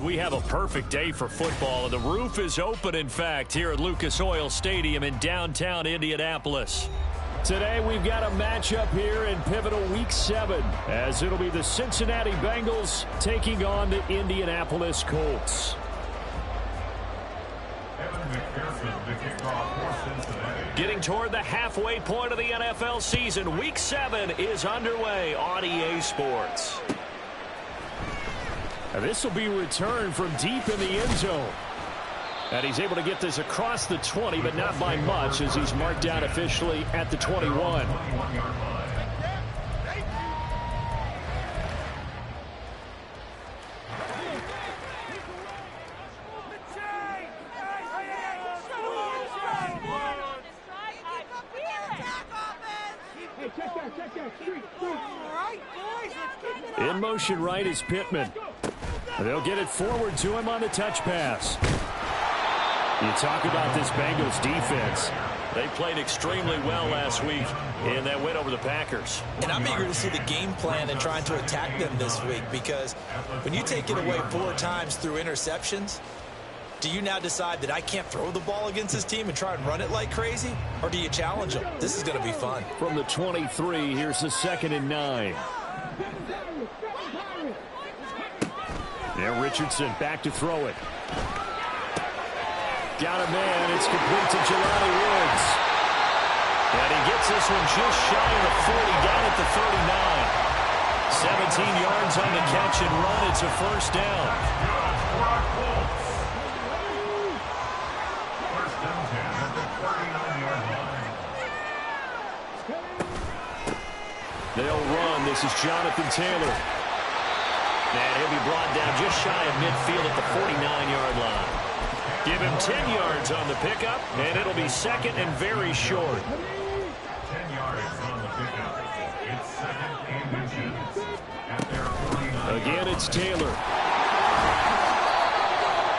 We have a perfect day for football, and the roof is open, in fact, here at Lucas Oil Stadium in downtown Indianapolis. Today, we've got a matchup here in pivotal Week 7, as it'll be the Cincinnati Bengals taking on the Indianapolis Colts. Getting toward the halfway point of the NFL season, Week 7 is underway on EA Sports. And this will be returned from deep in the end zone. And he's able to get this across the 20, but not by much, as he's marked down officially at the 21. In motion right is Pittman. They'll get it forward to him on the touch pass. You talk about this Bengals defense. They played extremely well last week in that win over the Packers. And I'm eager to see the game plan and trying to attack them this week, because when you take it away 4 times through interceptions, do you now decide that I can't throw the ball against this team and try and run it like crazy? Or do you challenge them? This is going to be fun. From the 23, here's the 2nd and 9. Now Richardson back to throw it. Got a man. It's complete to Jelani Woods. And he gets this one just shy of the 40, down at the 39. 17 yards on the catch and run. It's a first down. They'll run. This is Jonathan Taylor. And he'll be brought down just shy of midfield at the 49-yard line. Give him 10 yards on the pickup, and it'll be second and very short. 10 yards on the pickup. It's second and inches at their 49. Again, it's Taylor.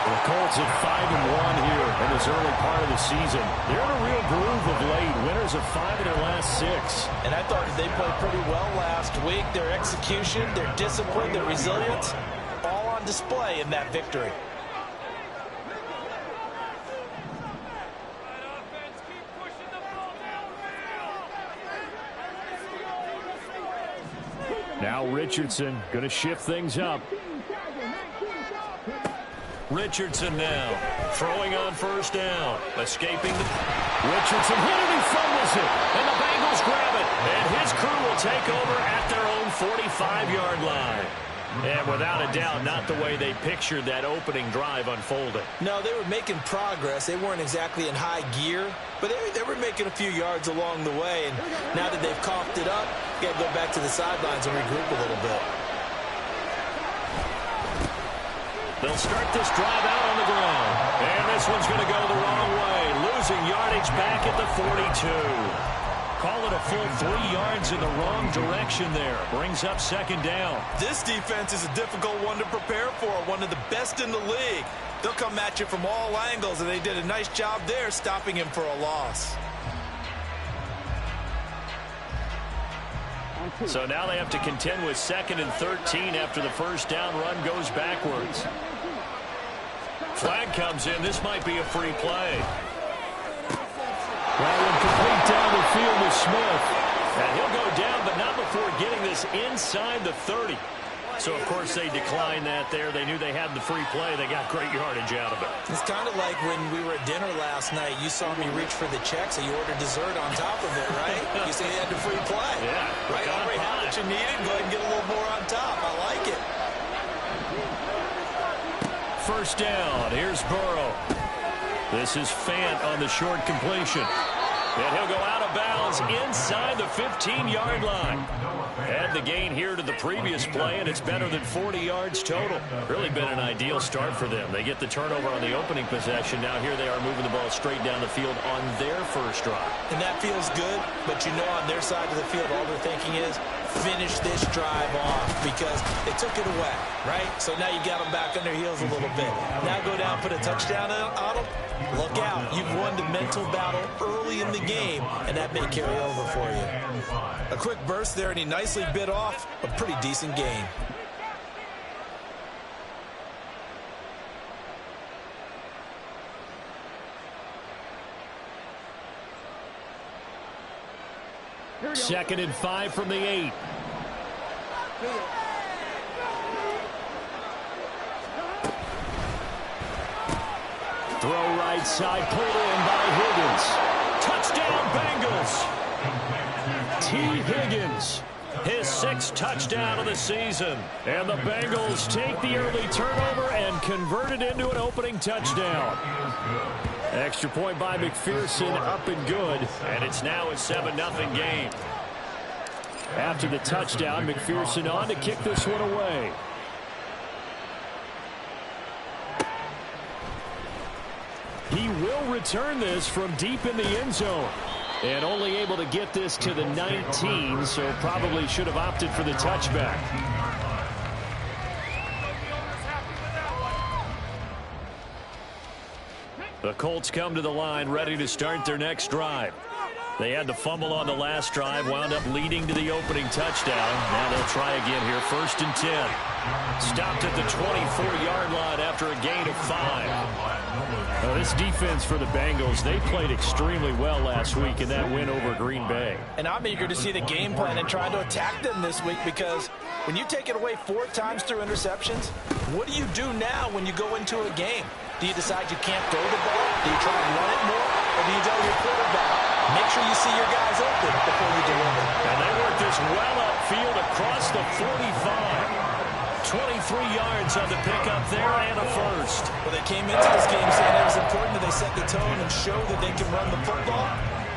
The Colts at 5-1 here in this early part of the season. They're in a real groove of late. Winners of 5 of their last 6. And I thought they played pretty well last week. Their execution, their discipline, their resilience, all on display in that victory. Now Richardson going to shift things up. Richardson now throwing on first down. Escaping. Richardson hit it. He fumbles it. And the Bengals grab it. And his crew will take over at their own 45-yard line. And without a doubt, not the way they pictured that opening drive unfolding. No, they were making progress. They weren't exactly in high gear, but they were making a few yards along the way. And now that they've coughed it up, you got to go back to the sidelines and regroup a little bit. They'll start this drive out on the ground. And this one's going to go the wrong way. Losing yardage back at the 42. Call it a full 3 yards in the wrong direction there. Brings up second down. This defense is a difficult one to prepare for. One of the best in the league. They'll come at you from all angles, and they did a nice job there stopping him for a loss. So now they have to contend with 2nd and 13 after the first down run goes backwards. Flag comes in. This might be a free play. That one complete down the field to Smith. And he'll go down, but not before getting this inside the 30. So, of course, they declined that there. They knew they had the free play. They got great yardage out of it. It's kind of like when we were at dinner last night. You saw me reach for the check, so you ordered dessert on top of it, right? You said you had the free play. Yeah. Right, already had what you needed. Go ahead and get a little more on top. I like it. First down. Here's Burrow. This is Fant on the short completion. And he'll go out of bounds inside the 15-yard line. Add the gain here to the previous play, and it's better than 40 yards total. Really been an ideal start for them. They get the turnover on the opening possession. Now here they are moving the ball straight down the field on their first drive. And that feels good, but you know on their side of the field, all they're thinking is finish this drive off because they took it away, right? So now you got them back on their heels a little bit. Now go down, put a touchdown on them. Look out. You've won the mental battle early in the game, and that may carry over for you. A quick burst there, and he nicely bit off a pretty decent gain. Second and 5 from the 8. Throw right side, pulled in by Higgins. Touchdown, Bengals. T. Higgins, his 6th touchdown of the season. And the Bengals take the early turnover and convert it into an opening touchdown. Extra point by McPherson, up and good. And it's now a 7-0 game. After the touchdown, McPherson on to kick this one away. He will return this from deep in the end zone. And only able to get this to the 19, so probably should have opted for the touchback. The Colts come to the line ready to start their next drive. They had the fumble on the last drive, wound up leading to the opening touchdown. Now they'll try again here, 1st and 10. Stopped at the 24-yard line after a gain of 5. This defense for the Bengals, they played extremely well last week in that win over Green Bay. And I'm eager to see the game plan and trying to attack them this week because when you take it away 4 times through interceptions, what do you do now when you go into a game? Do you decide you can't throw the ball? Do you try and run it more? Or do you tell your quarterback, make sure you see your guys open before you deliver? And they work this well upfield across the 45. 23 yards on the pickup there and a first. Well, they came into this game saying it was important that they set the tone and show that they can run the football.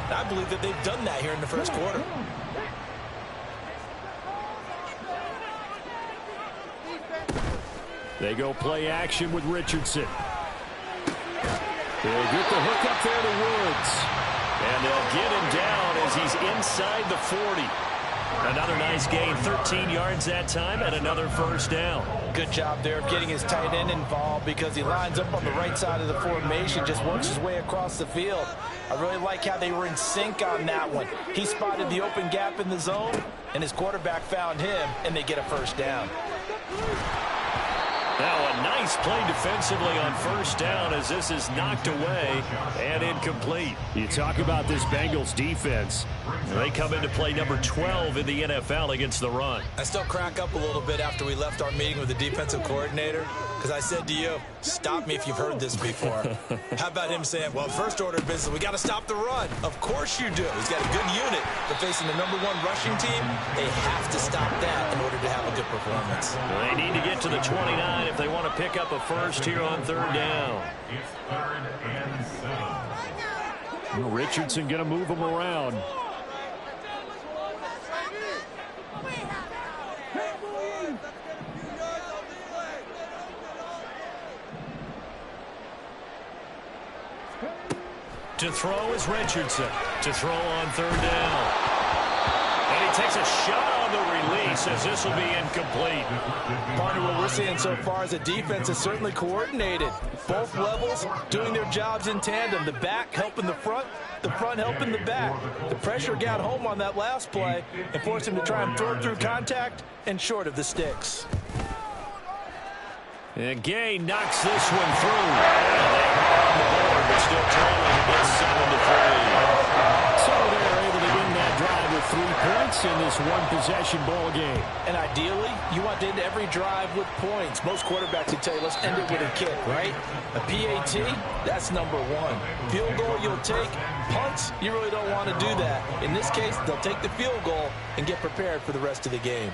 And I believe that they've done that here in the first quarter. They go play action with Richardson. They'll get the hook up there to Woods. And they'll get him down as he's inside the 40. Another nice gain, 13 yards that time, and another first down. Good job there of getting his tight end involved because he lines up on the right side of the formation, just works his way across the field. I really like how they were in sync on that one. He spotted the open gap in the zone, and his quarterback found him, and they get a first down. Now a nice play defensively on first down as this is knocked away and incomplete. You talk about this Bengals defense. They come into play number 12 in the NFL against the run. I still crack up a little bit after we left our meeting with the defensive coordinator because I said to you, stop me if you've heard this before. How about him saying, well, first order of business, we got to stop the run. Of course you do. He's got a good unit. But facing the number 1 rushing team, they have to stop that in order to have a good performance. They need to get to the 29 if they want to pick up a first here on 3rd down. It's 3rd and 7. Richardson going to move him around. To throw is Richardson. To throw on 3rd down. And he takes a shot on the release as this will be incomplete. Part of what we're seeing so far is the defense is certainly coordinated. Both levels doing their jobs in tandem. The back helping the front helping the back. The pressure got home on that last play and forced him to try and throw through contact and short of the sticks. And Gay knocks this one through. And they are on the board, but still trailing. It's 7-3. So they're able to end that drive with 3 points in this one-possession ball game. And ideally, you want to end every drive with points. Most quarterbacks would tell you, let's end it with a kick, right? A PAT, that's number 1. Field goal you'll take. Punts, you really don't want to do that. In this case, they'll take the field goal and get prepared for the rest of the game.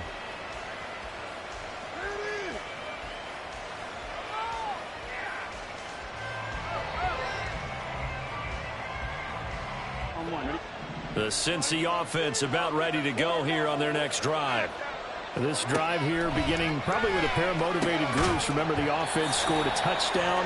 The Cincy offense about ready to go here on their next drive. This drive here beginning probably with a pair of motivated groups. Remember, the offense scored a touchdown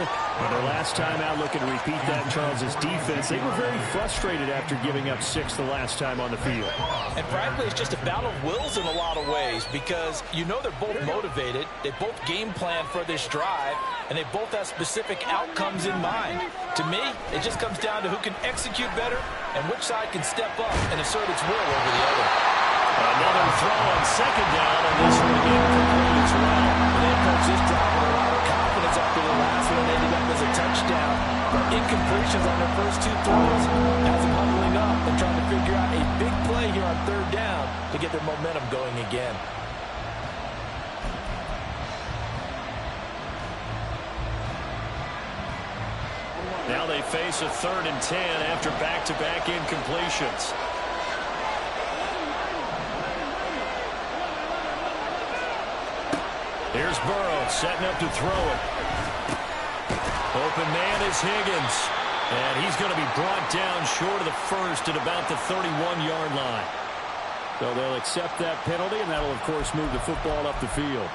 their last time out, looking to repeat that in Charles's defense. They were very frustrated after giving up 6 the last time on the field. And frankly, it's just a battle of wills in a lot of ways because you know they're both motivated. They both game plan for this drive, and they both have specific outcomes in mind. To me, it just comes down to who can execute better and which side can step up and assert its will over the other. Another throw on second down, and this one incomplete as well. They approached this drive with a lot of confidence after the last one ended up as a touchdown. But incompletions on their first 2 throws has them huddling up and trying to figure out a big play here on 3rd down to get their momentum going again. Now they face a 3rd and 10 after back-to-back incompletions. Here's Burrow setting up to throw it. Open man is Higgins. And he's going to be brought down short of the first at about the 31-yard line. So they'll accept that penalty, and that'll, of course, move the football up the field.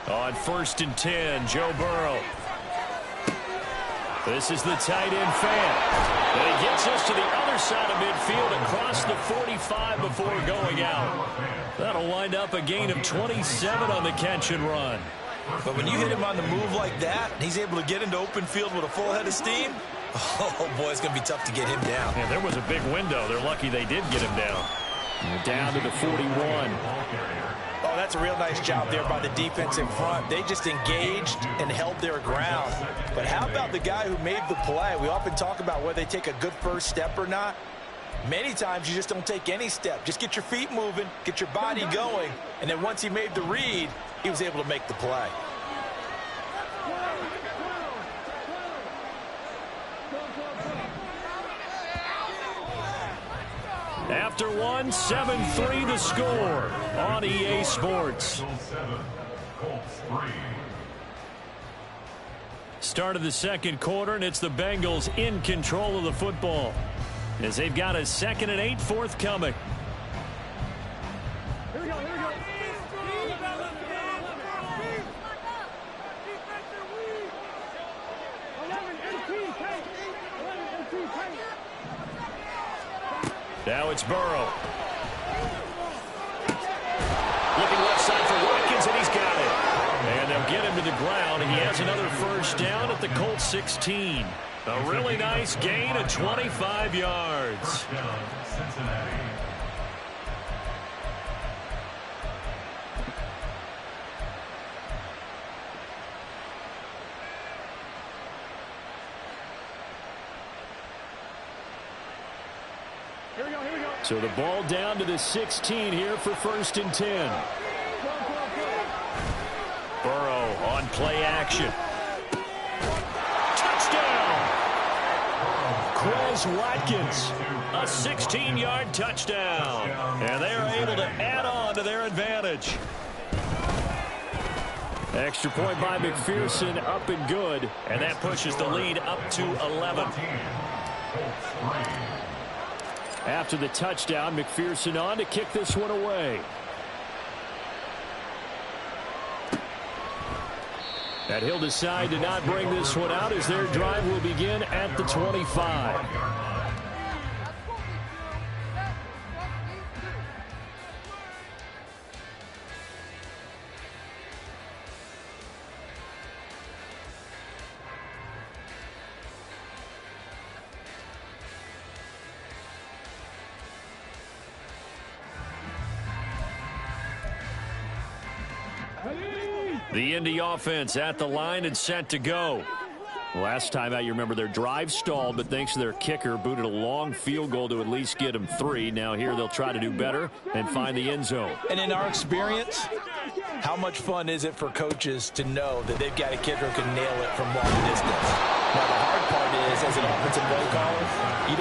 On 1st and 10, Joe Burrow. This is the tight end fan. And he gets us to the other side of midfield across the 45 before going out. That'll wind up a gain of 27 on the catch and run. But when you hit him on the move like that, he's able to get into open field with a full head of steam. Oh, boy, it's going to be tough to get him down. Yeah, there was a big window. They're lucky they did get him down. And down to the 41. Oh, that's a real nice job there by the defense in front. They just engaged and held their ground. But how about the guy who made the play? We often talk about whether they take a good first step or not. Many times you just don't take any step. Just get your feet moving, get your body going, and then once he made the read, he was able to make the play. After one, 7-3 the score on EA Sports. Start of the second quarter, and it's the Bengals in control of the football as they've got a 2nd and 8 forthcoming. Here we go, here we go. Now it's Burrow. Looking left side for Watkins, and he's got it. And they'll get him to the ground. He has another first down at the Colts 16. A really nice gain of 25 yards. So the ball down to the 16 here for 1st and 10. Burrow on play action. Touchdown! Quez Watkins, a 16-yard touchdown. And they are able to add on to their advantage. Extra point by McPherson, up and good. And that pushes the lead up to 11. After the touchdown, McPherson on to kick this one away. And he'll decide to not bring this one out as their drive will begin at the 25. The Indy offense at the line and set to go. Last time out, you remember their drive stalled, but thanks to their kicker, booted a long field goal to at least get them 3. Now here they'll try to do better and find the end zone. And in our experience, how much fun is it for coaches to know that they've got a kicker who can nail it from long distance? Now, the hard part is, as an offensive play caller, you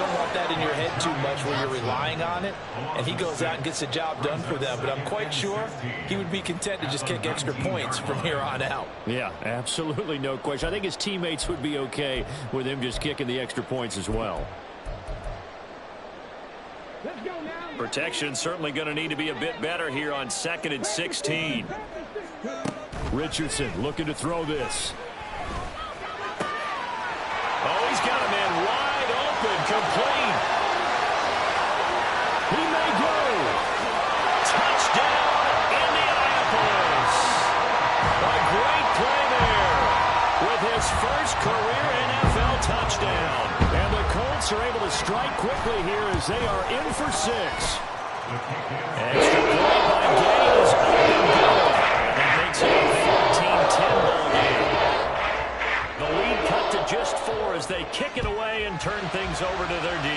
too much where you're relying on it, and he goes out and gets the job done for them. But I'm quite sure he would be content to just kick extra points from here on out. Yeah, absolutely no question. I think his teammates would be okay with him just kicking the extra points as well. Protection certainly going to need to be a bit better here on 2nd and 16. Richardson looking to throw this. Oh, he's got a man wide open, complete. He may go. Touchdown, Indianapolis. A great play there with his first career NFL touchdown. And the Colts are able to strike quickly here as they are in for 6. Extra point by Gaines. And it makes it a 14-10 ball game. The lead cut to just 4 as they kick it away and turn things over to their D.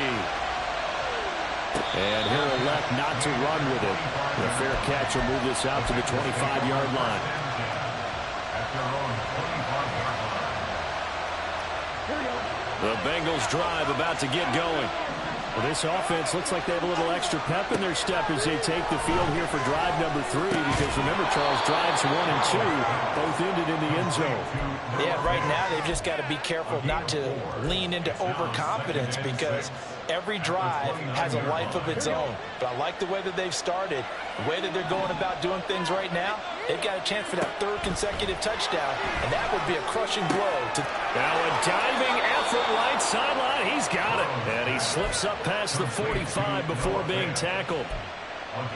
And he'll elect not to run with it. The fair catch will move this out to the 25-yard line. The Bengals drive about to get going. Well, this offense looks like they have a little extra pep in their step as they take the field here for drive number 3, because remember, Charles, drives 1 and 2 both ended in the end zone. Yeah, right now they've just got to be careful not to lean into overconfidence, because every drive has a life of its own. But I like the way that they've started, the way that they're going about doing things right now. They've got a chance for that 3rd consecutive touchdown, and that would be a crushing blow. Now a diving effort right sideline. He's got it. And he slips up past the 45 before being tackled.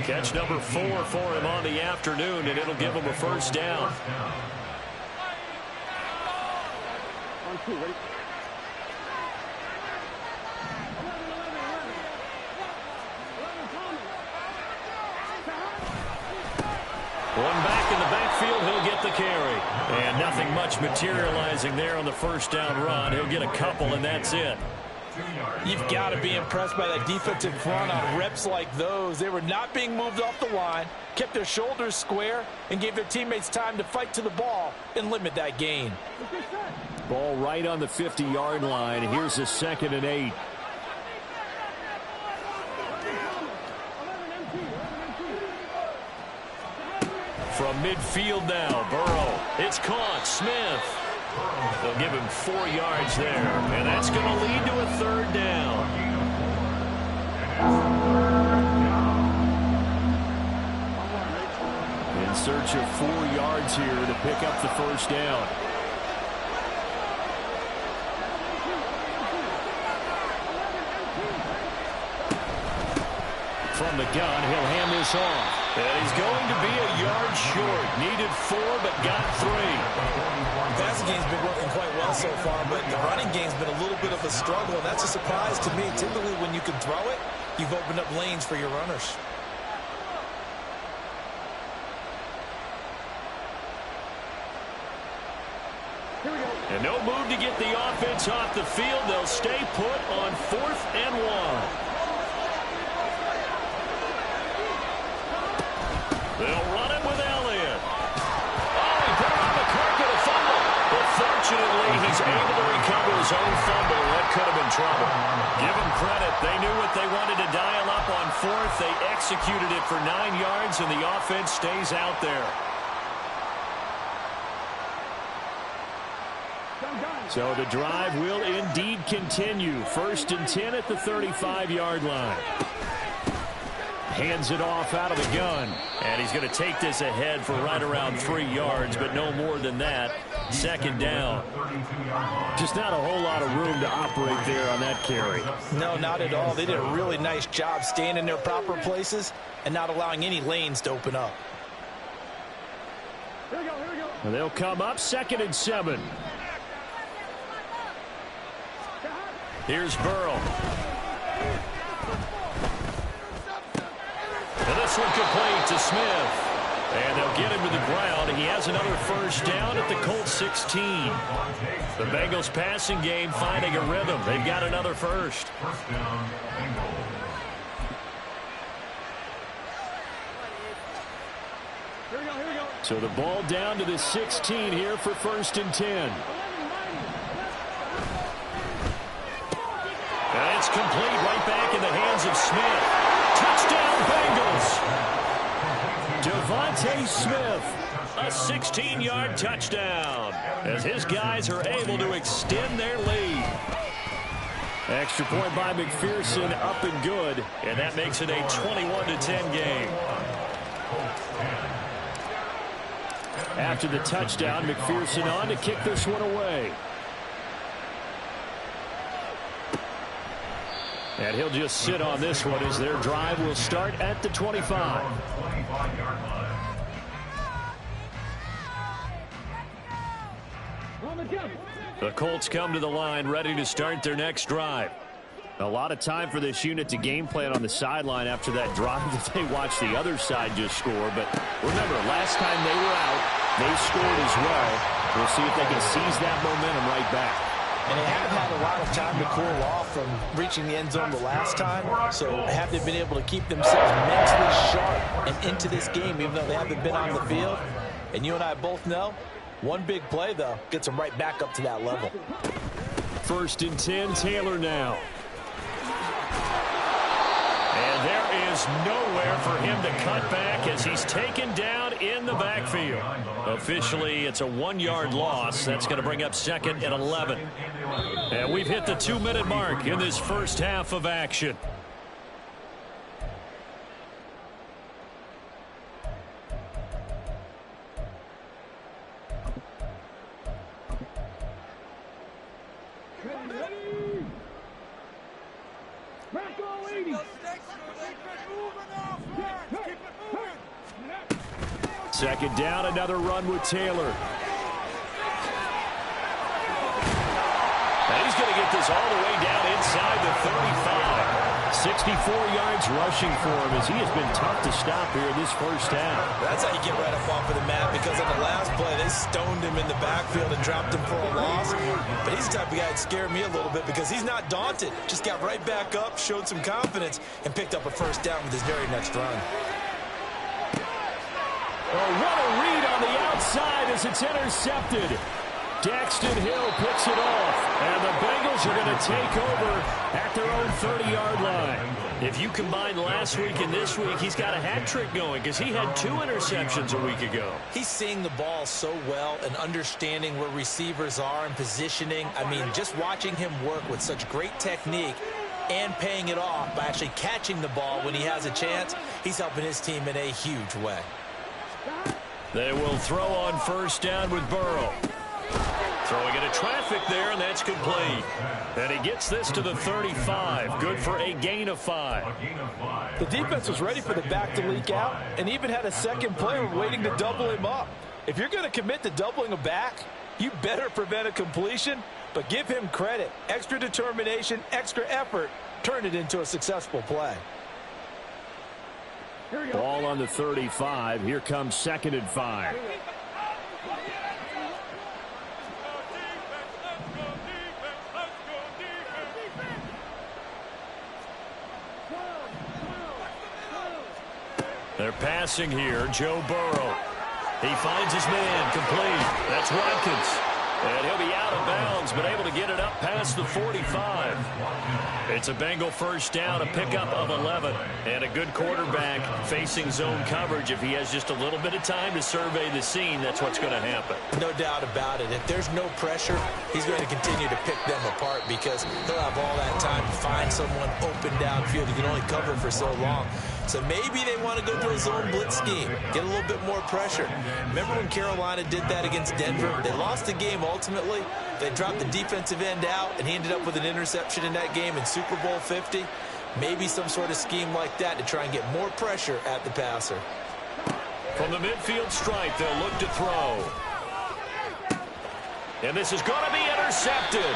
Catch number 4 for him on the afternoon, and it'll give him a first down. One back in the backfield, he'll get the carry. And nothing much materializing there on the first down run. He'll get a couple, and that's it. You've got to be impressed by that defensive front on reps like those. They were not being moved off the line, kept their shoulders square, and gave their teammates time to fight to the ball and limit that gain. Ball right on the 50-yard line. Here's a 2nd and 8. From midfield now, Burrow. It's caught. Smith. They'll give him 4 yards there, and that's going to lead to a 3rd down. In search of 4 yards here to pick up the first down. From the gun, he'll hand this off. And he's going to be a yard short. Needed 4, but got 3. The passing game's been working quite well so far, but the running game's been a little bit of a struggle, and that's a surprise to me. Typically, when you can throw it, you've opened up lanes for your runners. And no move to get the offense off the field. They'll stay put on 4th and 1. They'll run it with Elliott. Oh, he put it on the carpet, a fumble. But fortunately, he's able to recover his own fumble. That could have been trouble. Give him credit. They knew what they wanted to dial up on 4th. They executed it for 9 yards, and the offense stays out there. So the drive will indeed continue. 1st and 10 at the 35-yard line. Hands it off out of the gun. And he's going to take this ahead for right around 3 yards, but no more than that. 2nd down. Just not a whole lot of room to operate there on that carry. No, not at all. They did a really nice job staying in their proper places and not allowing any lanes to open up. And they'll come up 2nd and 7. Here's Burrow. And this one complete to Smith. And they'll get him to the ground. He has another first down at the Colts 16. The Bengals passing game finding a rhythm. They've got another first. First down, Bengals. So the ball down to the 16 here for 1st and 10. And it's complete right back in the hands of Smith. Touchdown, Bengals. Devontae Smith, a 16-yard touchdown, as his guys are able to extend their lead. Extra point by McPherson, up and good, and that makes it a 21-10 game. After the touchdown, McPherson on to kick this one away. And he'll just sit on this one as their drive will start at the 25. The Colts come to the line ready to start their next drive. A lot of time for this unit to game plan on the sideline after that drive that they watched the other side just score. But remember, last time they were out, they scored as well. We'll see if they can seize that momentum right back. And they haven't had a lot of time to cool off from reaching the end zone the last time. So have they been able to keep themselves mentally sharp and into this game, even though they haven't been on the field? And you and I both know, one big play, though, gets them right back up to that level. 1st and 10, Taylor now. And there is nowhere for him to cut back as he's taken down in the backfield. Officially, it's a 1-yard loss. That's going to bring up 2nd and 11. And we've hit the 2-minute mark in this first half of action. Second down, another run with Taylor. And he's going to get this all the way down inside the 35. 64 yards rushing for him as he has been tough to stop here in this first half. That's how you get right up off of the mat, because on the last play, they stoned him in the backfield and dropped him for a loss. But he's the type of guy that scared me a little bit because he's not daunted. Just got right back up, showed some confidence, and picked up a first down with his very next run. Oh, what a read on the outside as it's intercepted. Daxton Hill picks it off, and the Bengals are going to take over at their own 30-yard line. If you combine last week and this week, he's got a hat trick going because he had 2 interceptions a week ago. He's seeing the ball so well and understanding where receivers are and positioning. I mean, just watching him work with such great technique and paying it off by actually catching the ball when he has a chance, he's helping his team in a huge way. They will throw on first down with Burrow. Throwing into traffic there, and that's complete. And he gets this to the 35. Good for a gain of 5. The defense was ready for the back to leak out and even had a second player waiting to double him up. If you're going to commit to doubling a back, you better prevent a completion, but give him credit. Extra determination, extra effort, turn it into a successful play. Ball on the 35. Here comes 2nd and 5. They're passing here. Joe Burrow. He finds his man complete. That's Watkins. And he'll be out of bounds, but able to get it up past the 45. It's a Bengal first down, a pickup of 11. And a good quarterback facing zone coverage. If he has just a little bit of time to survey the scene, that's what's going to happen. No doubt about it. If there's no pressure, he's going to continue to pick them apart because he'll have all that time to find someone open downfield. He can only cover for so long. So maybe they want to go to a zone blitz scheme, get a little bit more pressure. Remember when Carolina did that against Denver? They lost the game ultimately. They dropped the defensive end out, and he ended up with an interception in that game in Super Bowl 50. Maybe some sort of scheme like that to try and get more pressure at the passer. From the midfield stripe, they'll look to throw. And this is going to be intercepted.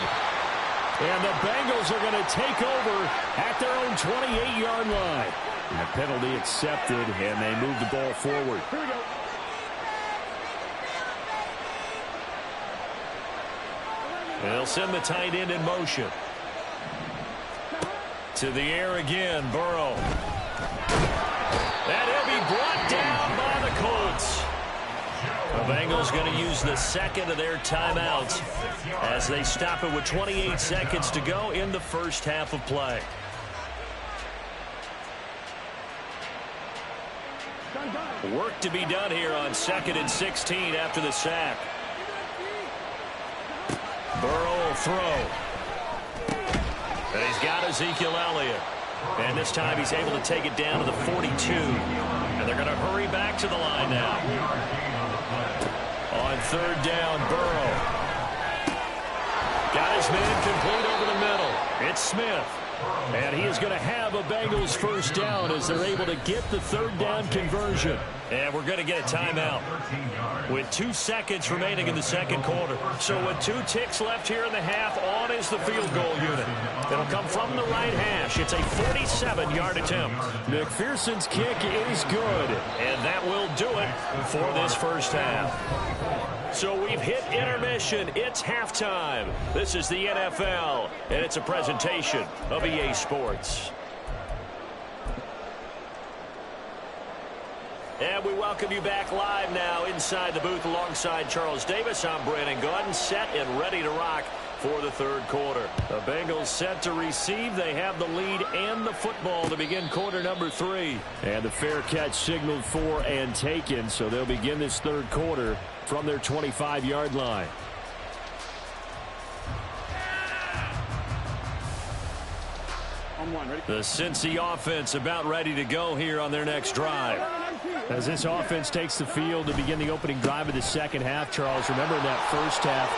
And the Bengals are going to take over at their own 28-yard line. And the penalty accepted, and they move the ball forward. Here we go. They'll send the tight end in motion. To the air again, Burrow. And he'll be brought down by the Colts. The Bengals going to use the second of their timeouts as they stop it with 28 seconds to go in the first half of play. Work to be done here on 2nd and 16 after the sack. Burrow will throw. And he's got Ezekiel Elliott. And this time he's able to take it down to the 42. And they're going to hurry back to the line now. On 3rd down, Burrow. Got his man complete over the middle. It's Smith. And he is going to have a Bengals first down as they're able to get the 3rd down conversion. And we're going to get a timeout with 2 seconds remaining in the 2nd quarter. So with 2 ticks left here in the half, on is the field goal unit. It'll come from the right hash. It's a 47-yard attempt. McPherson's kick is good, and that will do it for this first half. So we've hit intermission. It's halftime. This is the NFL, and it's a presentation of EA Sports. And we welcome you back live now inside the booth alongside Charles Davis. I'm Brandon Gaudin, set and ready to rock for the 3rd quarter. The Bengals set to receive. They have the lead and the football to begin quarter number 3. And the fair catch signaled for and taken, so they'll begin this 3rd quarter from their 25-yard line. The Cincy offense about ready to go here on their next drive. As this offense takes the field to begin the opening drive of the 2nd half, Charles, remember in that first half,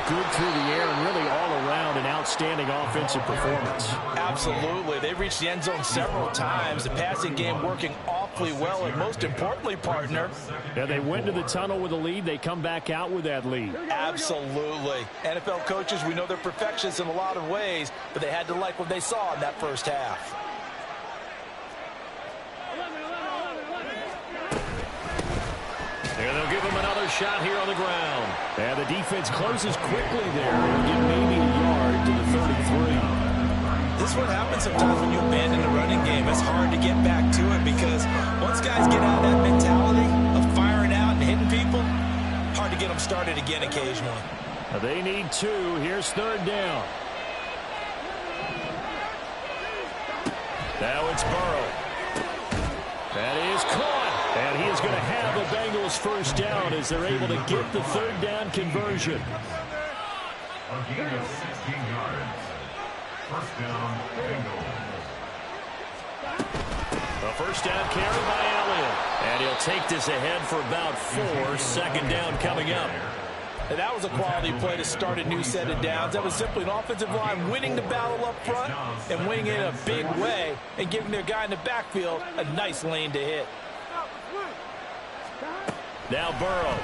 good through the air and really all around an outstanding offensive performance. Absolutely. They reached the end zone several times. The passing game working awfully well, and most importantly, partner. Yeah, they went to the tunnel with a lead. They come back out with that lead. Absolutely. NFL coaches, we know they're perfectionists in a lot of ways, but they had to like what they saw in that first half. And they'll give him another shot here on the ground. And the defense closes quickly there. They'll get maybe a yard to the 33. This is what happens sometimes when you abandon the running game. It's hard to get back to it because once guys get out of that mentality of firing out and hitting people, hard to get them started again occasionally. They need 2. Here's 3rd down. Now it's Burrow. That is caught. And he is going to have a Bengals first down as they're able to get the 3rd down conversion. A gain of 16 yards. First down, Bengals. A first down carry by Elliott. And he'll take this ahead for about 4. 2nd down coming up. And that was a quality play to start a new set of downs. That was simply an offensive line winning the battle up front and winning it in a big way and giving their guy in the backfield a nice lane to hit. Now Burrow.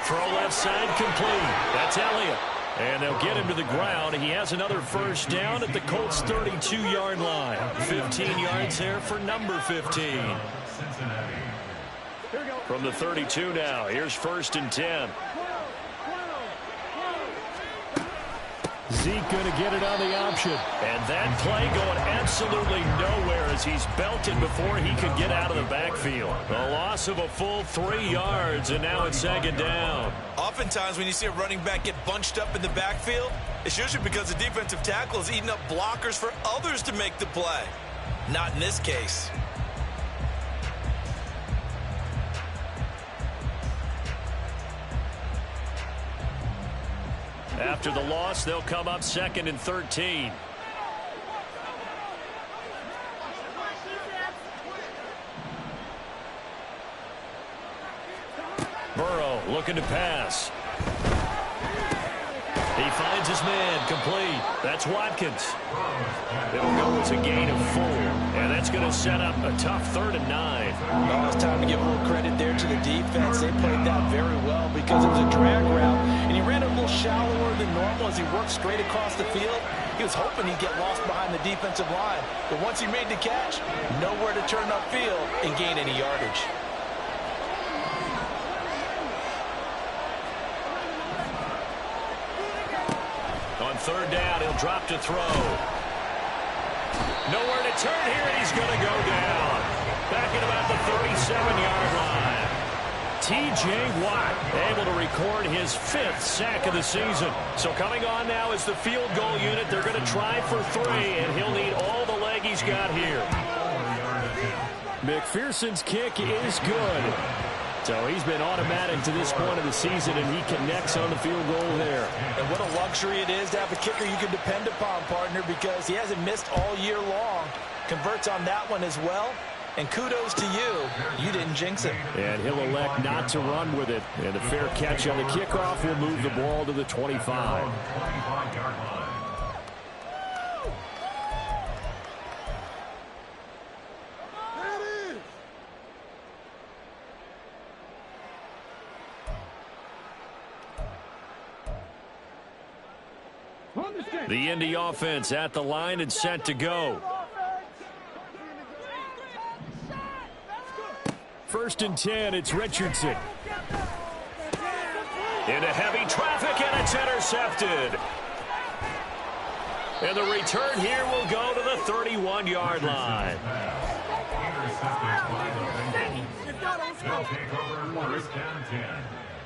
Throw left side complete. That's Elliott. And they'll get him to the ground. He has another first down at the Colts' 32-yard line. 15 yards there for number 15. From the 32 now. Here's 1st and 10. Zeke going to get it on the option. And that play going absolutely nowhere as he's belted before he could get out of the backfield. A loss of a full 3 yards, and now it's 2nd down. Oftentimes when you see a running back get bunched up in the backfield, it's usually because the defensive tackle is eating up blockers for others to make the play. Not in this case. After the loss, they'll come up 2nd and 13. Burrow looking to pass. He finds his man complete. That's Watkins. It'll go as a gain of 4. And that's going to set up a tough 3rd and 9. Oh, it's time to give a little credit there to the defense. They played that very well because it was a drag route. And he ran a little shallower than normal as he worked straight across the field. He was hoping he'd get lost behind the defensive line. But once he made the catch, nowhere to turn upfield and gain any yardage. On 3rd down, he'll drop to throw. Nowhere to turn here, and he's going to go down. Back at about the 37-yard line. T.J. Watt able to record his 5th sack of the season. So coming on now is the field goal unit. They're going to try for 3, and he'll need all the leg he's got here. McPherson's kick is good. So he's been automatic to this point of the season, and he connects on the field goal there. And what a luxury it is to have a kicker you can depend upon, partner, because he hasn't missed all year long. Converts on that one as well. And kudos to you. You didn't jinx it. And he'll elect not to run with it. And a fair catch on the kickoff will move the ball to the 25. The Indy offense at the line and set to go. First and 10, it's Richardson. Into heavy traffic, and it's intercepted. And the return here will go to the 31-yard line. They'll take over first and 10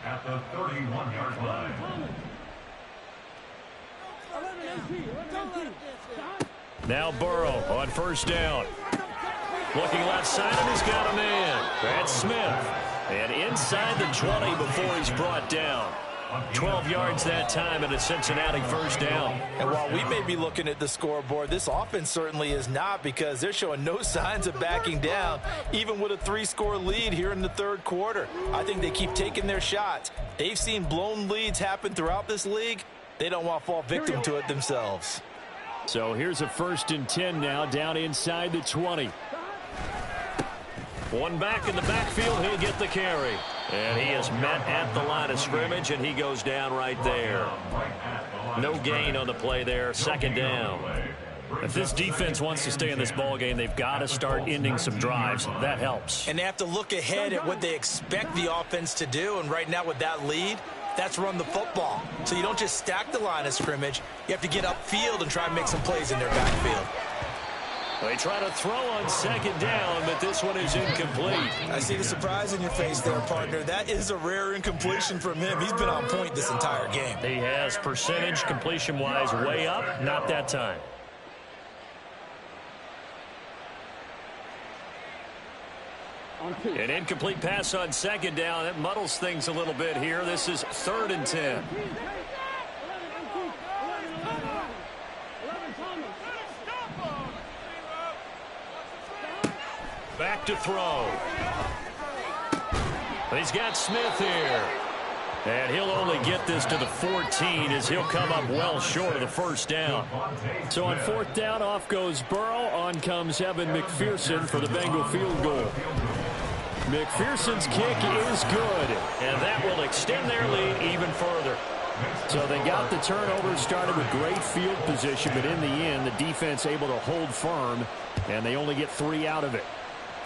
at the 31-yard line. Now Burrow on first down. Looking left side, and he's got a man. That's Smith. And inside the 20 before he's brought down. 12 yards that time, and a Cincinnati first down. And while we may be looking at the scoreboard, this offense certainly is not, because they're showing no signs of backing down, even with a 3-score lead here in the third quarter. I think they keep taking their shots. They've seen blown leads happen throughout this league. They don't want to fall victim to it themselves. So here's a first and 10 now, down inside the 20. One back in the backfield, he'll get the carry. And he is met at the line of scrimmage, and he goes down right there. No gain on the play there, second down. If this defense wants to stay in this ballgame, they've got to start ending some drives. That helps. And they have to look ahead at what they expect the offense to do, and right now with that lead, that's run the football. So you don't just stack the line of scrimmage. You have to get upfield and try and make some plays in their backfield. They try to throw on second down, but this one is incomplete. I see the surprise in your face there, partner. That is a rare incompletion from him. He's been on point this entire game. He has percentage completion-wise way up, not that time. An incomplete pass on second down. That muddles things a little bit here. This is third and 10. Back to throw. He's got Smith here. And he'll only get this to the 14 as he'll come up well short of the first down. So on fourth down, off goes Burrow. On comes Evan McPherson for the Bengal field goal. McPherson's kick is good, and that will extend their lead even further. So they got the turnover, started with great field position, but in the end, the defense able to hold firm, and they only get 3 out of it.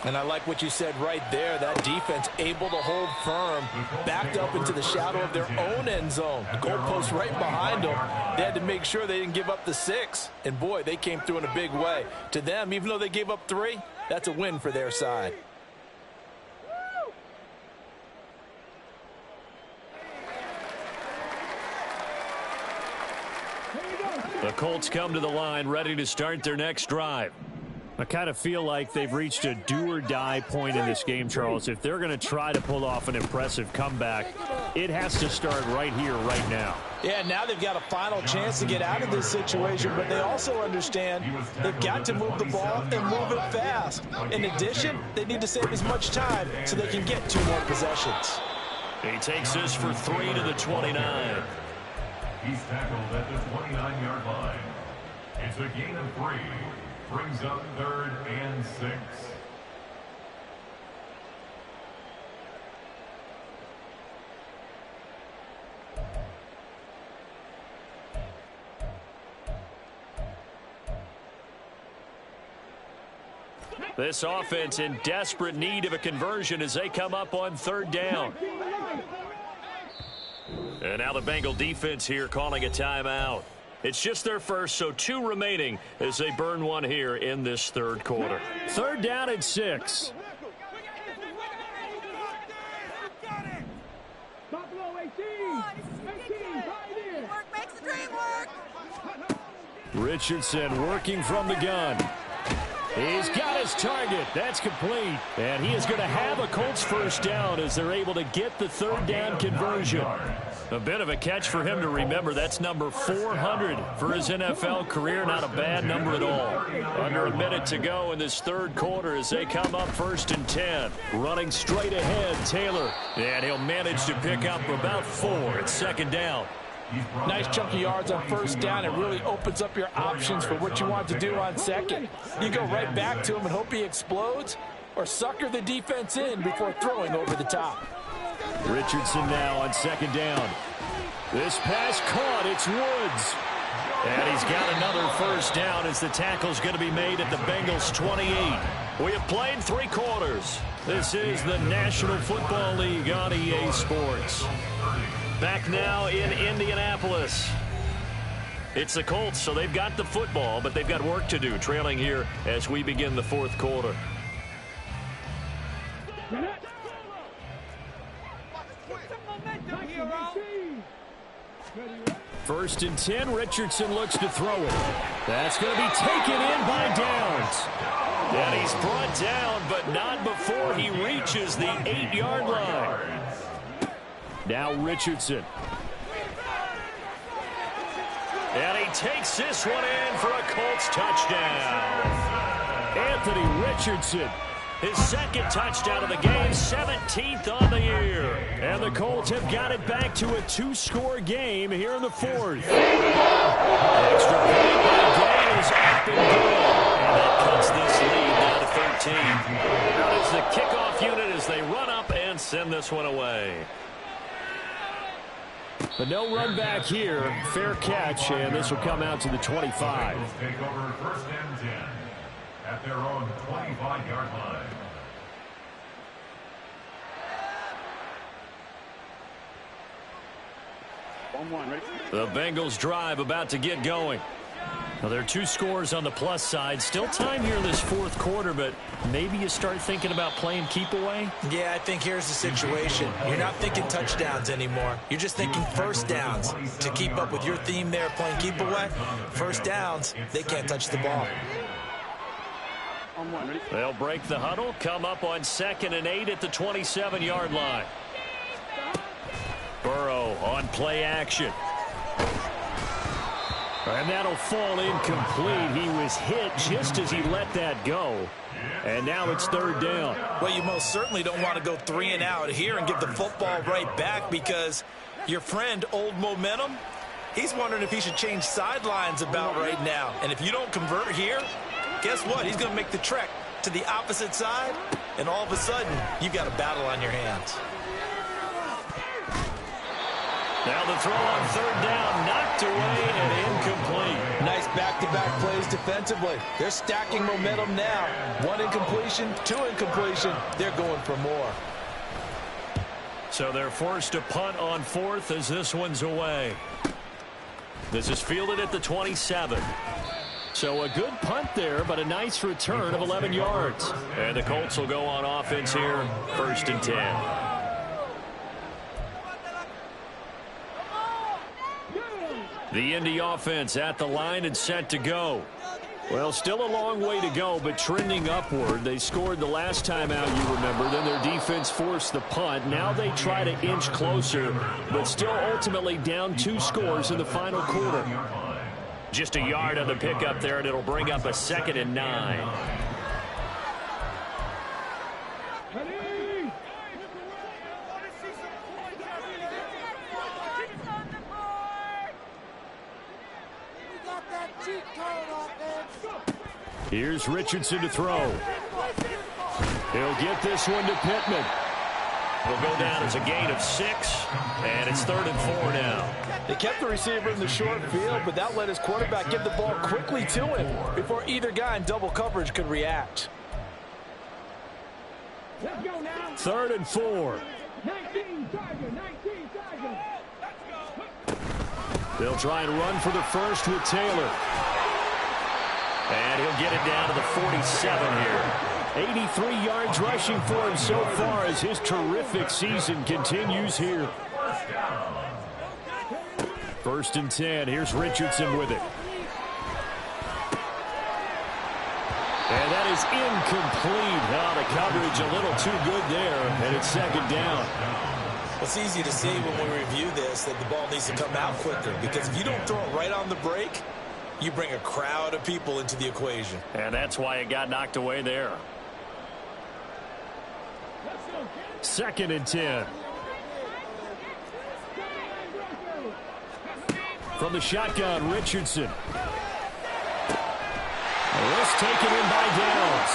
And I like what you said right there. That defense able to hold firm, backed up into the shadow of their own end zone. The goalpost right behind them. They had to make sure they didn't give up the 6. And, boy, they came through in a big way. To them, even though they gave up 3, that's a win for their side. The Colts come to the line ready to start their next drive. I kind of feel like they've reached a do-or-die point in this game, Charles. If they're going to try to pull off an impressive comeback, it has to start right here, right now. Yeah, now they've got a final chance to get out of this situation, but they also understand they've got to move the ball and move it fast. In addition, they need to save as much time so they can get 2 more possessions. He takes this for 3 to the 29. He's tackled at the 29-yard line. It's a gain of 3. Brings up third and 6. This offense in desperate need of a conversion as they come up on third down. And now the Bengal defense here calling a timeout. It's just their first, so 2 remaining as they burn one here in this third quarter. Third down and 6. Richardson working from the gun. He's got his target. That's complete. And he is going to have a Colts first down as they're able to get the third down conversion. A bit of a catch for him to remember. That's number 400 for his NFL career. Not a bad number at all. Under a minute to go in this third quarter as they come up 1st and 10. Running straight ahead, Taylor. And he'll manage to pick up about 4. It's 2nd down. Nice chunky yards on 1st down. It really opens up your options for what you want to do on 2nd. You go right back to him and hope he explodes, or sucker the defense in before throwing over the top. Richardson now on 2nd down. This pass caught. It's Woods. And he's got another first down as the tackle's going to be made at the Bengals 28. We have played 3 quarters. This is the National Football League on EA Sports. Back now in Indianapolis. It's the Colts, so they've got the football, but they've got work to do, trailing here as we begin the 4th quarter. First and 10, Richardson looks to throw it. That's going to be taken in by Downs. And he's brought down, but not before he reaches the 8-yard line. Now Richardson. And he takes this one in for a Colts touchdown. Anthony Richardson, his 2nd touchdown of the game, 17th on the year. And the Colts have got it back to a 2-score game here in the 4th. Extra point by Gay is up and good. And that cuts this lead down to 13. That is the kickoff unit as they run up and send this one away. But no run back here. Fair catch, and this will come out to the 25. Take over 1st and 10 at their own 25-yard line. The Bengals drive about to get going. Now, there are 2 scores on the plus side. Still time here in this 4th quarter, but maybe you start thinking about playing keep away? Yeah, I think here's the situation. You're not thinking touchdowns anymore. You're just thinking first downs. To keep up with your theme there, playing keep away, first downs, they can't touch the ball. They'll break the huddle, come up on 2nd and 8 at the 27-yard line. Burrow on play action. And that'll fall incomplete. He was hit just as he let that go. And now it's 3rd down. Well, you most certainly don't want to go 3 and out here and give the football right back, because your friend, Old Momentum, he's wondering if he should change sidelines about right now. And if you don't convert here, guess what? He's going to make the trek to the opposite side, and all of a sudden, you've got a battle on your hands. Now the throw on 3rd down, knocked away and incomplete. Nice back-to-back plays defensively. They're stacking momentum now. 1 incompletion, 2 incompletion. They're going for more. So they're forced to punt on 4th as this one's away. This is fielded at the 27. So a good punt there, but a nice return of 11 yards. And the Colts will go on offense here, 1st and 10. The Indy offense at the line and set to go. Well, still a long way to go, but trending upward. They scored the last time out, you remember. Then their defense forced the punt. Now they try to inch closer, but still ultimately down 2 scores in the final quarter. Just a yard on the pickup there, and it'll bring up a 2nd and 9. Here's Richardson to throw. He'll get this one to Pittman. Will go down as a gain of 6, and it's 3rd and 4 now. They kept the receiver in the short field, but that let his quarterback give the ball quickly to him before either guy in double coverage could react. 3rd and 4. They'll try and run for the first with Taylor. And he'll get it down to the 47 here. 83 yards rushing for him so far as his terrific season continues here. 1st and 10. Here's Richardson with it. And that is incomplete. Oh, the coverage a little too good there, and it's second down. It's easy to see when we review this that the ball needs to come out quicker, because if you don't throw it right on the break, you bring a crowd of people into the equation. And that's why it got knocked away there. Second and 10. From the shotgun, Richardson. This taken in by Downs.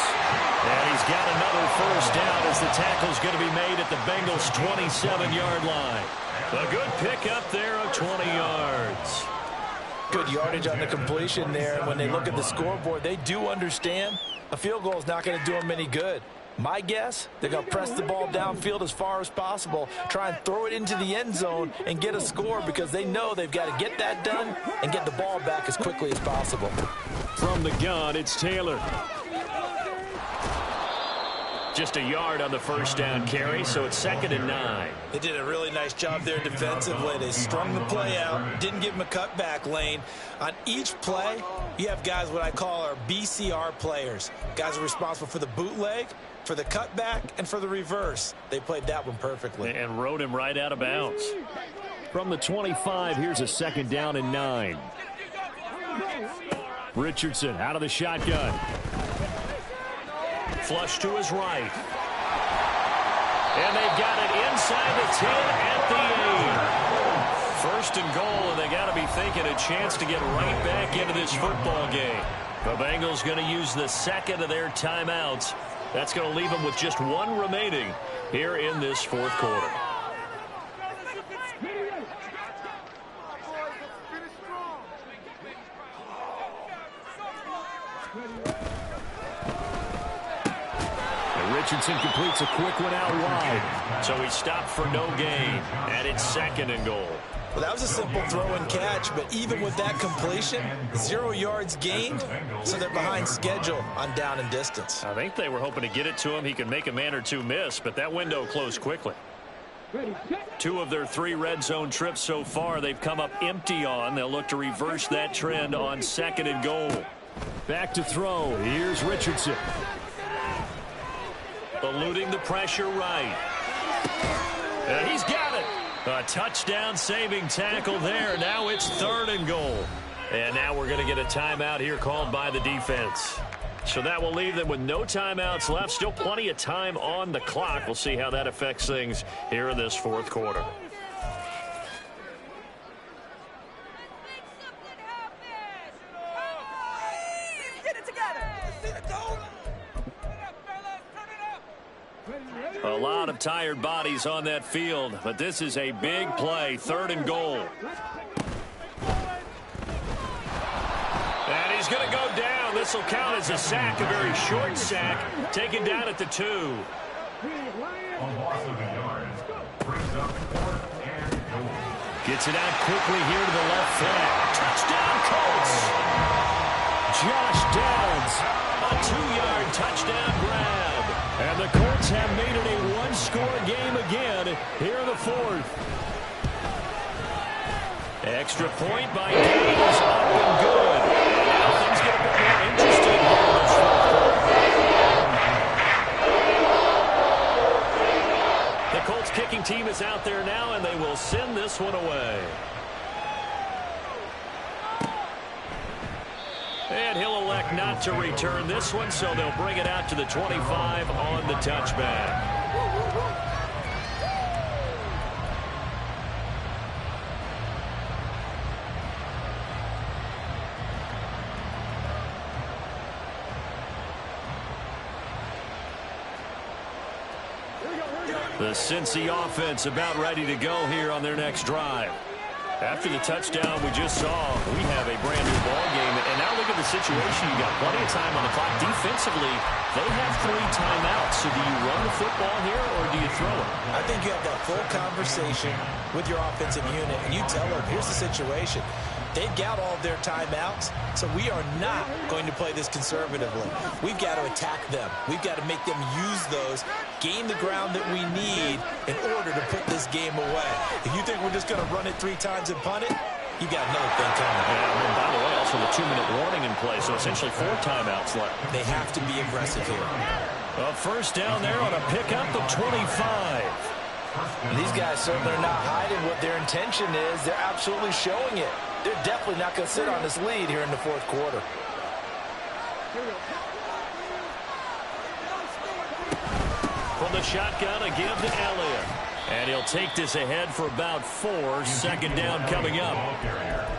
And he's got another first down as the tackle's going to be made at the Bengals' 27-yard line. A good pickup there of 20 yards. Good yardage on the completion there. And when they look at the scoreboard, they do understand a field goal is not going to do them any good. My guess, they're going to press the ball downfield as far as possible, try and throw it into the end zone and get a score, because they know they've got to get that done and get the ball back as quickly as possible. From the gun, it's Taylor. Just a yard on the first down carry, so it's second and 9. They did a really nice job there defensively. They strung the play out, didn't give him a cutback lane. On each play, you have guys what I call our BCR players. Guys are responsible for the bootleg, for the cutback, and for the reverse. They played that one perfectly. And rode him right out of bounds. From the 25, here's a second down and 9. Richardson out of the shotgun. Flush to his right. And they've got it inside the 10 at the 8. First and goal, and they got to be thinking a chance to get right back into this football game. The Bengals going to use the second of their timeouts. That's going to leave them with just one remaining here in this fourth quarter. Richardson completes a quick one out wide. So he stopped for no gain. And it's second and goal. Well, that was a simple throw and catch, but even with that completion, 0 yards gained, so they're behind schedule on down and distance. I think they were hoping to get it to him. He could make a man or two miss, but that window closed quickly. 2 of their 3 red zone trips so far, they've come up empty on. They'll look to reverse that trend on second and goal. Back to throw. Here's Richardson. Eluding the pressure right. And he's got it. A touchdown saving tackle there. Now it's third and goal. And now we're going to get a timeout here called by the defense. So that will leave them with no timeouts left. Still plenty of time on the clock. We'll see how that affects things here in this fourth quarter. A lot of tired bodies on that field, but this is a big play, third and goal. And he's going to go down. This will count as a sack, a very short sack, taken down at the 2. Gets it out quickly here to the left flank. Touchdown, Colts! Josh Downs, a 2-yard touchdown grab. And the Colts have made it a one-score game again here in the fourth. Extra point by Gaines, up and good. And now things get a bit more interesting here in this fourth quarter. The Colts kicking team is out there now, and they will send this one away. And he'll elect not to return this one, so they'll bring it out to the 25 on the touchback. The Cincy offense about ready to go here on their next drive. After the touchdown we just saw, we have a brand new ball game. And now look at the situation. You got plenty of time on the clock. Defensively, they have 3 timeouts. So do you run the football here or do you throw it? I think you have that full conversation with your offensive unit, and you tell them, here's the situation. They've got all of their timeouts, so we are not going to play this conservatively. We've got to attack them. We've got to make them use those, gain the ground that we need in order to put this game away. If you think we're just going to run it 3 times and punt it, you got another thing coming. Yeah, and by the way, I'll timeouts with a 2-minute warning in place, so essentially 4 timeouts left. They have to be aggressive here. A first down there on a pickup of 25. These guys certainly are not hiding what their intention is. They're absolutely showing it. They're definitely not going to sit on this lead here in the fourth quarter. From the shotgun, a give to Elliott. And he'll take this ahead for about 4. Second down coming up.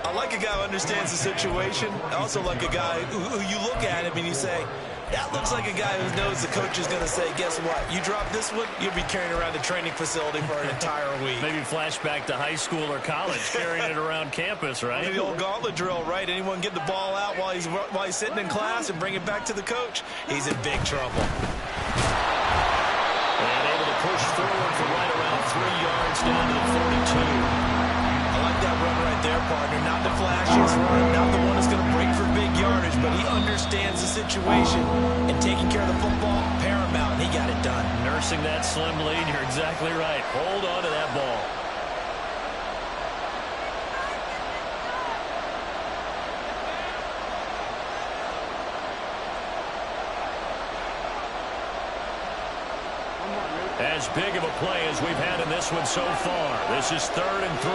I like a guy who understands the situation. I also like a guy who you look at him and you say, that looks like a guy who knows the coach is going to say, guess what? You drop this one, you'll be carrying around the training facility for an entire week. Maybe flashback to high school or college, carrying it around campus, right? The old gauntlet drill, right? Anyone get the ball out while he's sitting in class and bring it back to the coach? He's in big trouble. And able to push forward for right around 3 yards down to the 42. I like that run right there, partner. Not the flashiest run, not the one that's going to break for big yardage, but he understands the situation, and taking care of the football, paramount, and he got it done. Nursing that slim lead, you're exactly right. Hold on to that ball. As big of a play as we've had in this one so far. This is 3rd and 3.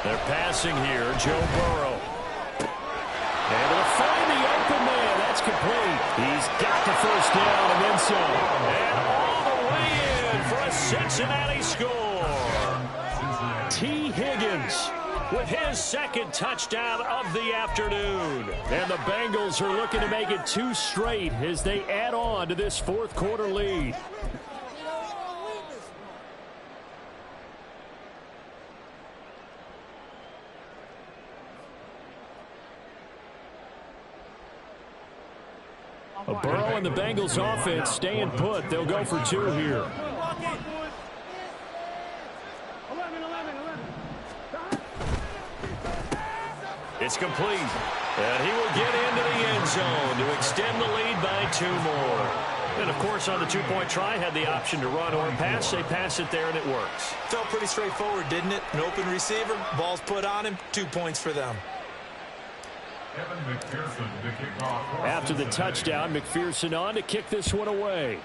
They're passing here. Joe Burrow. Able to find the open man. That's complete. He's got the first down and then some. And all the way in for a Cincinnati score. T. Higgins with his 2nd touchdown of the afternoon. And the Bengals are looking to make it 2 straight as they add on to this 4th quarter lead. Burrow and the Bengals offense staying put. They'll go for 2 here. It's complete. And he will get into the end zone to extend the lead by 2 more. And, of course, on the 2-point try, had the option to run or pass. They pass it there, and it works. Felt pretty straightforward, didn't it? An open receiver, ball's put on him, 2 points for them. After the touchdown, McPherson on to kick this one away.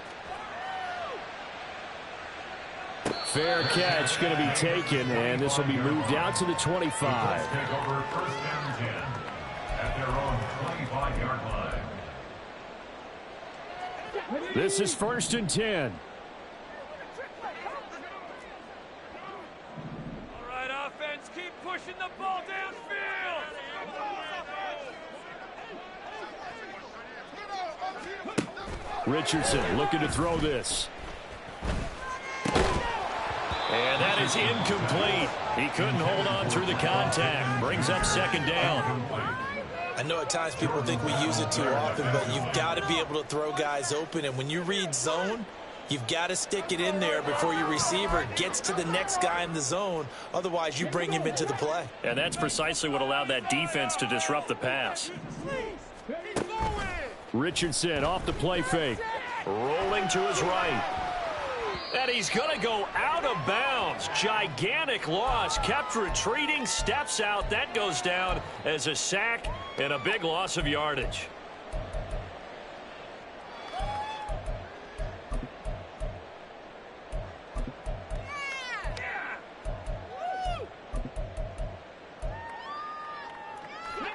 Fair catch going to be taken, and this will be moved out to the 25. This is 1st and 10. All right, offense, keep pushing the ball downfield. Richardson looking to throw this. And that is incomplete. He couldn't hold on through the contact. Brings up 2nd down. I know at times people think we use it too often, but you've got to be able to throw guys open. And when you read zone, you've got to stick it in there before your receiver gets to the next guy in the zone. Otherwise, you bring him into the play. And that's precisely what allowed that defense to disrupt the pass. Richardson off the play fake. Rolling to his right. And he's going to go out of bounds. Gigantic loss. Kept retreating. Steps out. That goes down as a sack and a big loss of yardage.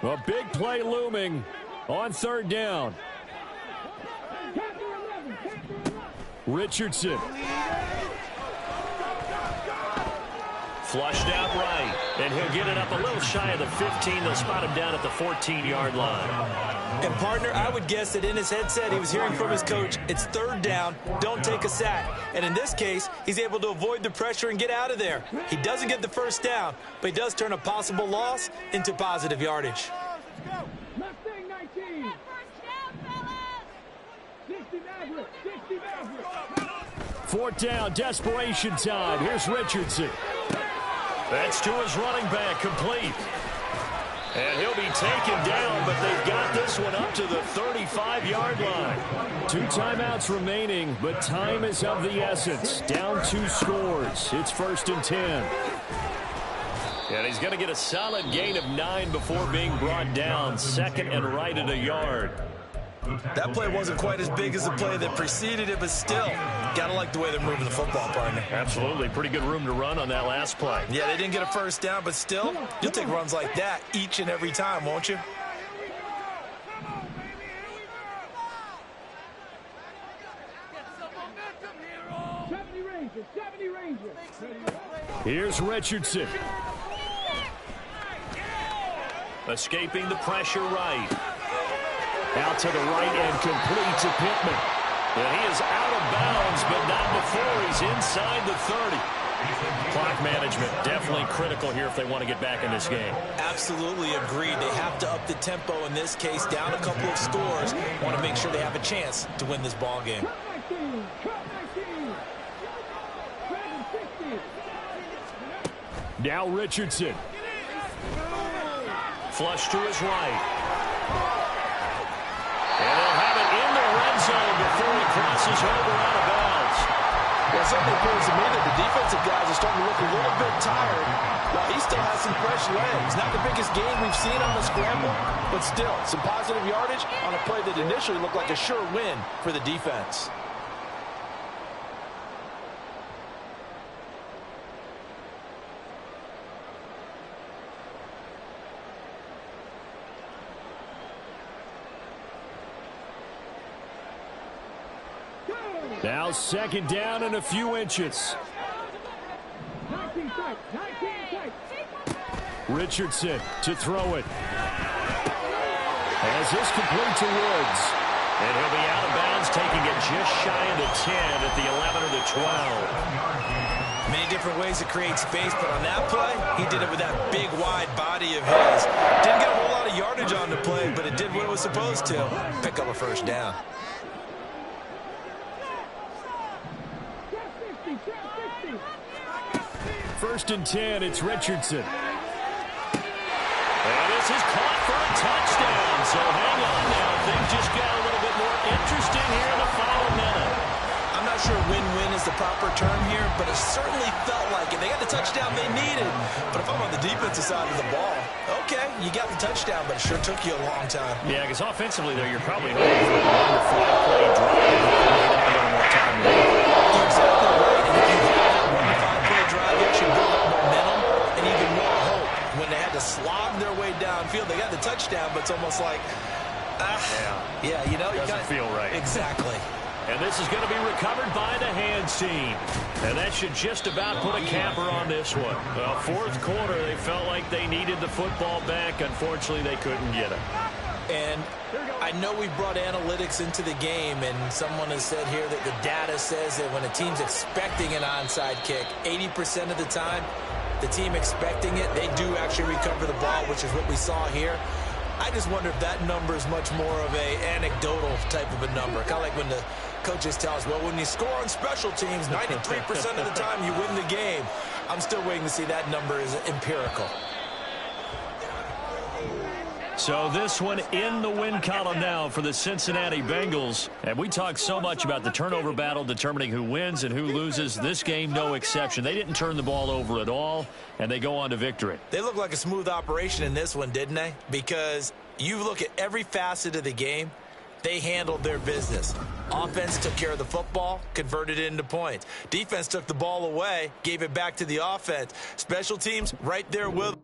A big play looming on 3rd down. Richardson. Flushed out right. And he'll get it up a little shy of the 15. They'll spot him down at the 14-yard line. And, partner, I would guess that in his headset he was hearing from his coach, it's 3rd down, don't take a sack. And in this case, he's able to avoid the pressure and get out of there. He doesn't get the first down, but he does turn a possible loss into positive yardage. Fourth down, desperation time. Here's Richardson. That's to his running back, complete. And he'll be taken down, but they've got this one up to the 35-yard line. 2 timeouts remaining, but time is of the essence. Down 2 scores. It's 1st and 10. And he's going to get a solid gain of 9 before being brought down. Second and right at a yard. That play wasn't quite as big as the play that preceded it, but still, got to like the way they're moving the football, partner. Absolutely. Pretty good room to run on that last play. Yeah, they didn't get a first down, but still, you'll take runs like that each and every time, won't you? Here's Richardson. Escaping the pressure right. Out to the right and complete to Pittman. And he is out of bounds, but not before he's inside the 30. Clock management definitely critical here if they want to get back in this game. Absolutely agreed. They have to up the tempo in this case, down a couple of scores. Want to make sure they have a chance to win this ball game. Now Richardson. Flush to his right. And they'll have it in the red zone before he crosses over out of bounds. Well, it certainly appears to me that the defensive guys are starting to look a little bit tired while he still has some fresh legs. Not the biggest gain we've seen on the scramble, but still some positive yardage on a play that initially looked like a sure win for the defense. Now second down and a few inches. Richardson to throw it. As this complete to Woods. And he'll be out of bounds, taking it just shy of the 10 at the 11 or the 12. Many different ways to create space, but on that play, he did it with that big, wide body of his. Didn't get a whole lot of yardage on the play, but it did what it was supposed to. Pick up a first down. First and 10, it's Richardson. And this is caught for a touchdown. So hang on now. Things just got a little bit more interesting here in the final minute. I'm not sure win-win is the proper term here, but it certainly felt like it. They got the touchdown they needed. But if I'm on the defensive side of the ball, okay, you got the touchdown, but it sure took you a long time. Yeah, because offensively, though, you're probably hoping for a 1 to 5 play drive. A little more time. You're exactly right. And if you have that 1 to 5 play drive, you actually build up momentum and even more hope. When they had to slog their way downfield, they got the touchdown, but it's almost like, yeah, you know, doesn't feel right. Exactly. And this is going to be recovered by the hands team. And that should just about put a capper on this one. Well, fourth quarter, they felt like they needed the football back. Unfortunately, they couldn't get it. And I know we brought analytics into the game, and someone has said here that the data says that when a team's expecting an onside kick, 80% of the time, the team expecting it, they do actually recover the ball, which is what we saw here. I just wonder if that number is much more of a anecdotal type of a number. Kind of like when the coaches tell us, well, when you score on special teams, 93% of the time you win the game. I'm still waiting to see that number is empirical. So this one in the win column now for the Cincinnati Bengals. And we talk so much about the turnover battle determining who wins and who loses. This game, no exception. They didn't turn the ball over at all, and they go on to victory. They look like a smooth operation in this one, didn't they? Because you look at every facet of the game, they handled their business. Offense took care of the football, converted it into points. Defense took the ball away, gave it back to the offense. Special teams right there with them.